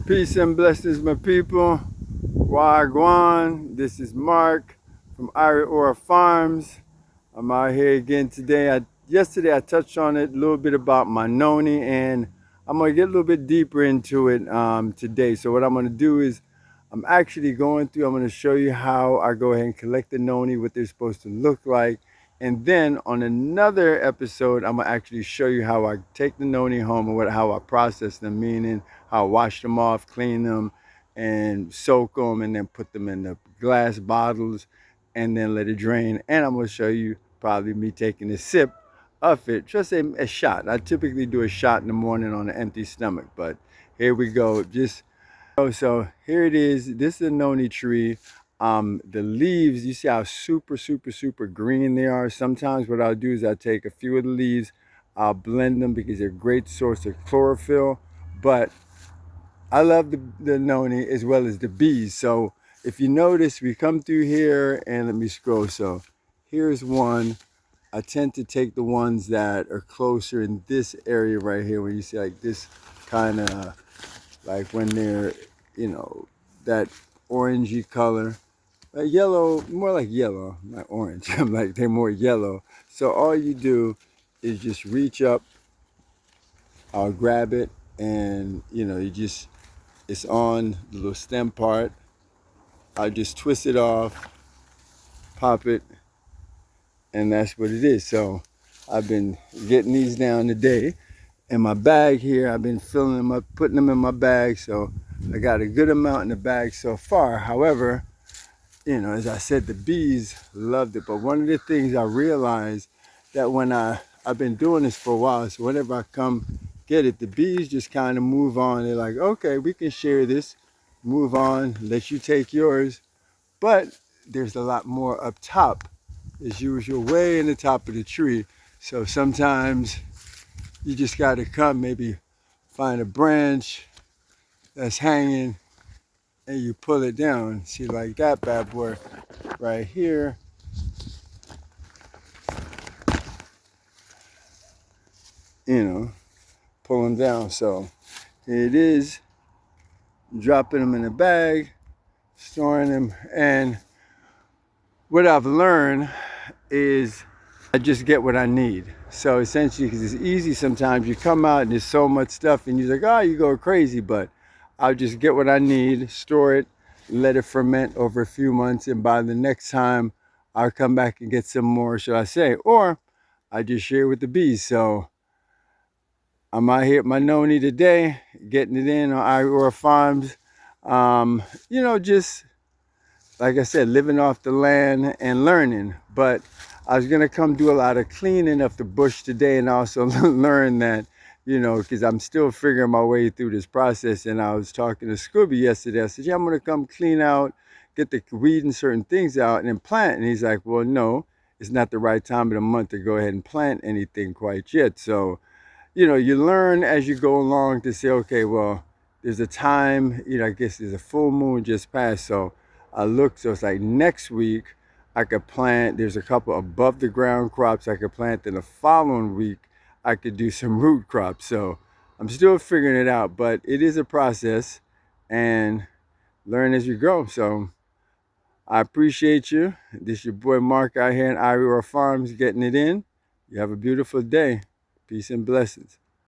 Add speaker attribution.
Speaker 1: Peace and blessings, my people. Wagwan. This is Mark from Ira Farms. I'm out here again today. Yesterday I touched on it a little bit about my Noni, and I'm gonna get a little bit deeper into it today. So what I'm gonna do is I'm actually going through. I'm gonna show you how I go ahead and collect the Noni, what they're supposed to look like, and then on another episode, I'm gonna actually show you how I take the Noni home and how I process them, meaning how I wash them off, clean them, and soak them, and then put them in the glass bottles, and then let it drain. And I'm gonna show you probably me taking a sip of it, just a shot. I typically do a shot in the morning on an empty stomach, but here we go. So here it is. This is a noni tree. The leaves, you see how super green they are. Sometimes what I'll do is I'll take a few of the leaves, I'll blend them because they're a great source of chlorophyll. But I love the noni as well as the bees. So if you notice, we come through here and let me scroll. So here's one. I tend to take the ones that are closer in this area right here, where you see like this kind of, like when they're, that orangey color, like yellow, more like yellow, not orange. I'm like, they're more yellow. So all you do is just reach up, I'll grab it, and it's on the little stem part. I just twist it off, pop it, and that's what it is. So I've been getting these down today. In my bag here, I've been filling them up, putting them in my bag. So I got a good amount in the bag so far. However, as I said, the bees loved it. But one of the things I realized that when I've been doing this for a while, so whenever I come get it, the bees just kind of move on. They're like, okay, we can share this, move on, let you take yours. But there's a lot more up top, as usual, way in the top of the tree. So sometimes you just got to come, maybe find a branch that's hanging and you pull it down. See, like that bad boy right here. Pull them down. So here it is, dropping them in a bag, storing them. And what I've learned is I just get what I need. So essentially, because it's easy sometimes, you come out and there's so much stuff and you're like, oh, you go crazy. But I'll just get what I need, store it, let it ferment over a few months, and by the next time I'll come back and get some more, shall I say, or I just share with the bees. So I'm out here at my Noni today, getting it in on Ira Farms. Just like I said, living off the land and learning. But I was gonna come do a lot of cleaning of the bush today, and also learn that, because I'm still figuring my way through this process. And I was talking to Scooby yesterday. I said, yeah, I'm gonna come clean out, get the weeding certain things out, and then plant. And he's like, well, no, it's not the right time of the month to go ahead and plant anything quite yet. So, you learn as you go along to say, okay, well, there's a time, I guess there's a full moon just passed. So I look, so it's like next week I could plant, there's a couple above the ground crops I could plant. Then the following week I could do some root crops. So I'm still figuring it out, but it is a process, and learn as you go. So I appreciate you. This is your boy Mark out here in Ira Farms, getting it in. You have a beautiful day. Peace and blessings.